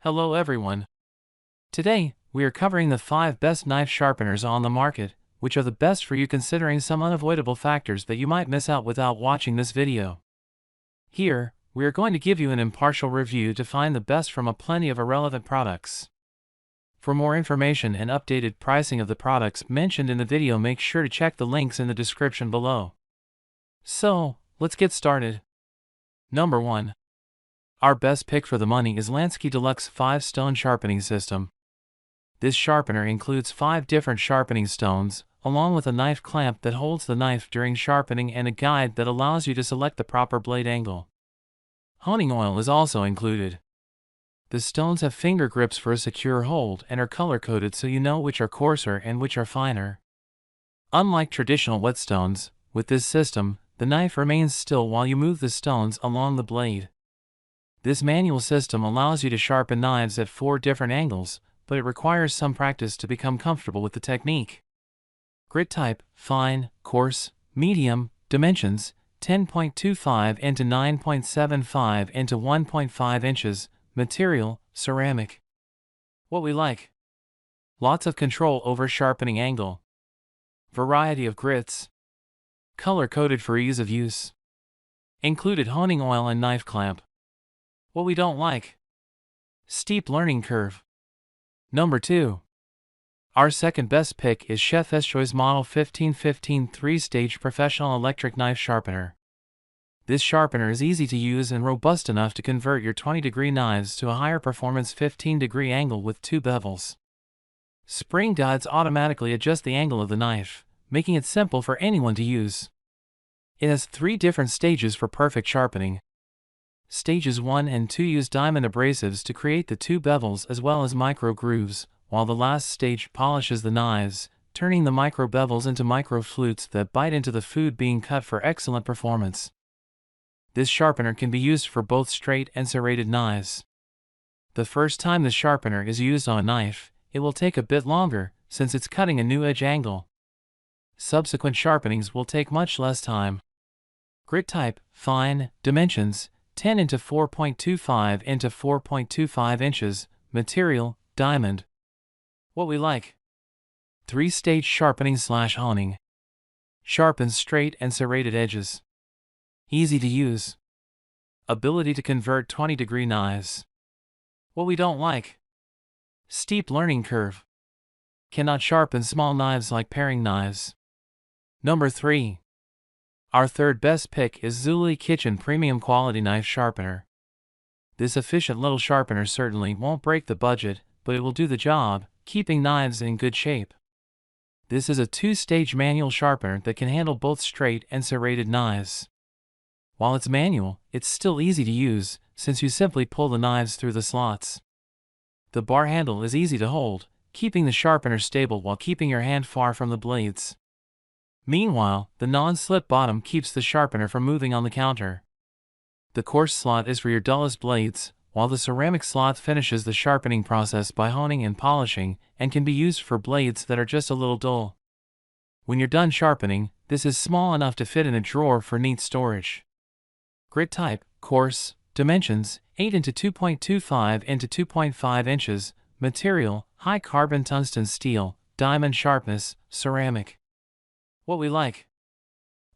Hello everyone. Today, we are covering the 5 best knife sharpeners on the market, which are the best for you considering some unavoidable factors that you might miss out without watching this video. Here, we are going to give you an impartial review to find the best from a plenty of irrelevant products. For more information and updated pricing of the products mentioned in the video, make sure to check the links in the description below. So, let's get started. Number 1. Our best pick for the money is Lansky Deluxe 5 Stone Sharpening System. This sharpener includes 5 different sharpening stones, along with a knife clamp that holds the knife during sharpening and a guide that allows you to select the proper blade angle. Honing oil is also included. The stones have finger grips for a secure hold and are color-coded so you know which are coarser and which are finer. Unlike traditional whetstones, with this system, the knife remains still while you move the stones along the blade. This manual system allows you to sharpen knives at 4 different angles, but it requires some practice to become comfortable with the technique. Grit type: fine, coarse, medium. Dimensions: 10.25 into 9.75 into 1.5 inches. Material: ceramic. What we like: lots of control over sharpening angle. Variety of grits. Color-coded for ease of use. Included honing oil and knife clamp. What we don't like: steep learning curve. Number 2. Our second best pick is Chef's Choice Model 1515 3-Stage Professional Electric Knife Sharpener. This sharpener is easy to use and robust enough to convert your 20-degree knives to a higher performance 15-degree angle with 2 bevels. Spring guides automatically adjust the angle of the knife, making it simple for anyone to use. It has 3 different stages for perfect sharpening. Stages 1 and 2 use diamond abrasives to create the 2 bevels as well as micro grooves, while the last stage polishes the knives, turning the micro bevels into micro flutes that bite into the food being cut for excellent performance. This sharpener can be used for both straight and serrated knives. The first time the sharpener is used on a knife, it will take a bit longer, since it's cutting a new edge angle. Subsequent sharpenings will take much less time. Grit type: fine. Dimensions: 10 into 4.25 into 4.25 inches. Material: diamond. What we like: 3-stage sharpening / honing. Sharpens straight and serrated edges. Easy to use. Ability to convert 20-degree knives. What we don't like: steep learning curve. Cannot sharpen small knives like paring knives. Number 3. Our third best pick is Zulay Kitchen Premium Quality Knife Sharpener. This efficient little sharpener certainly won't break the budget, but it will do the job, keeping knives in good shape. This is a 2-stage manual sharpener that can handle both straight and serrated knives. While it's manual, it's still easy to use, since you simply pull the knives through the slots. The bar handle is easy to hold, keeping the sharpener stable while keeping your hand far from the blades. Meanwhile, the non-slip bottom keeps the sharpener from moving on the counter. The coarse slot is for your dullest blades, while the ceramic slot finishes the sharpening process by honing and polishing, and can be used for blades that are just a little dull. When you're done sharpening, this is small enough to fit in a drawer for neat storage. Grit type: coarse. Dimensions: 8 into 2.25 into 2.5 inches. Material: high carbon tungsten steel. Diamond sharpness, ceramic. What we like: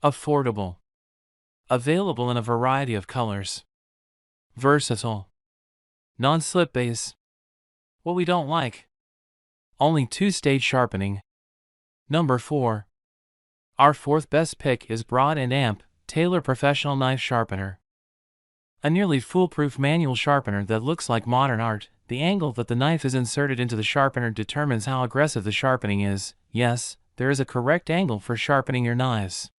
affordable. Available in a variety of colors. Versatile. Non-slip base. What we don't like: only 2-stage sharpening. Number 4. Our fourth best pick is Broad & Amp Taylor Professional Knife Sharpener. A nearly foolproof manual sharpener that looks like modern art. The angle that the knife is inserted into the sharpener determines how aggressive the sharpening is. Yes, there is a correct angle for sharpening your knives.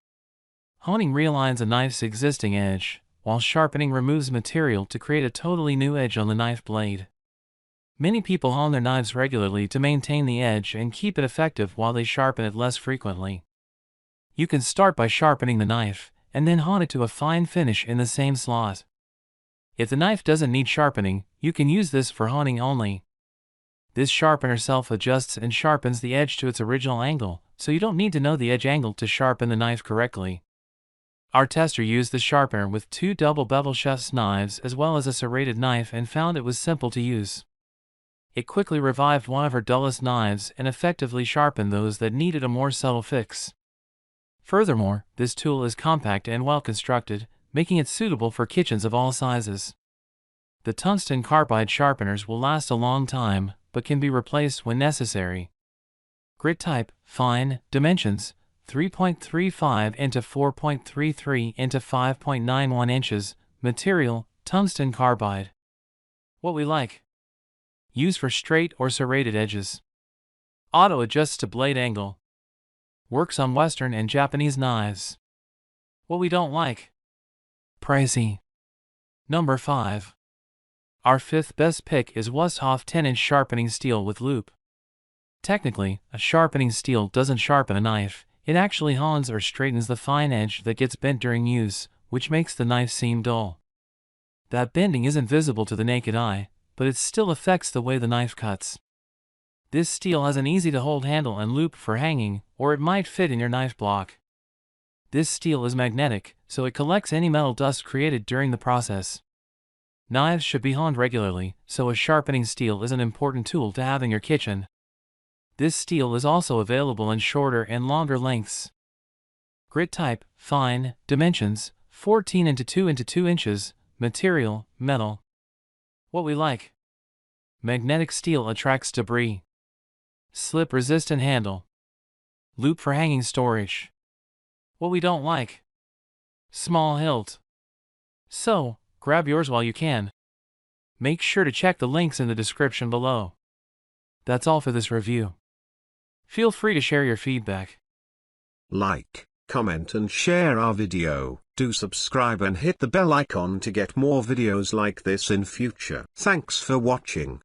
Honing realigns a knife's existing edge, while sharpening removes material to create a totally new edge on the knife blade. Many people hone their knives regularly to maintain the edge and keep it effective while they sharpen it less frequently. You can start by sharpening the knife, and then hone it to a fine finish in the same slot. If the knife doesn't need sharpening, you can use this for honing only. This sharpener self-adjusts and sharpens the edge to its original angle, so you don't need to know the edge angle to sharpen the knife correctly. Our tester used the sharpener with 2 double bevel chef's knives as well as a serrated knife and found it was simple to use. It quickly revived one of her dullest knives and effectively sharpened those that needed a more subtle fix. Furthermore, this tool is compact and well constructed, making it suitable for kitchens of all sizes. The tungsten carbide sharpeners will last a long time, but can be replaced when necessary. Grit type, fine, dimensions, 3.35 into 4.33 into 5.91 inches, material, tungsten carbide. What we like. Use for straight or serrated edges. Auto adjusts to blade angle. Works on Western and Japanese knives. What we don't like. Pricey. Number 5. Our 5th best pick is WÜSTHOF 10-inch sharpening steel with loop. Technically, a sharpening steel doesn't sharpen a knife, it actually hones or straightens the fine edge that gets bent during use, which makes the knife seem dull. That bending isn't visible to the naked eye, but it still affects the way the knife cuts. This steel has an easy-to-hold handle and loop for hanging, or it might fit in your knife block. This steel is magnetic, so it collects any metal dust created during the process. Knives should be honed regularly, so a sharpening steel is an important tool to have in your kitchen. This steel is also available in shorter and longer lengths. Grit type, fine, dimensions, 14 into 2 into 2 inches, material, metal. What we like. Magnetic steel attracts debris. Slip-resistant handle. Loop for hanging storage. What we don't like. Small hilt. So, grab yours while you can. Make sure to check the links in the description below. That's all for this review. Feel free to share your feedback. Like, comment and share our video. Do subscribe and hit the bell icon to get more videos like this in future. Thanks for watching.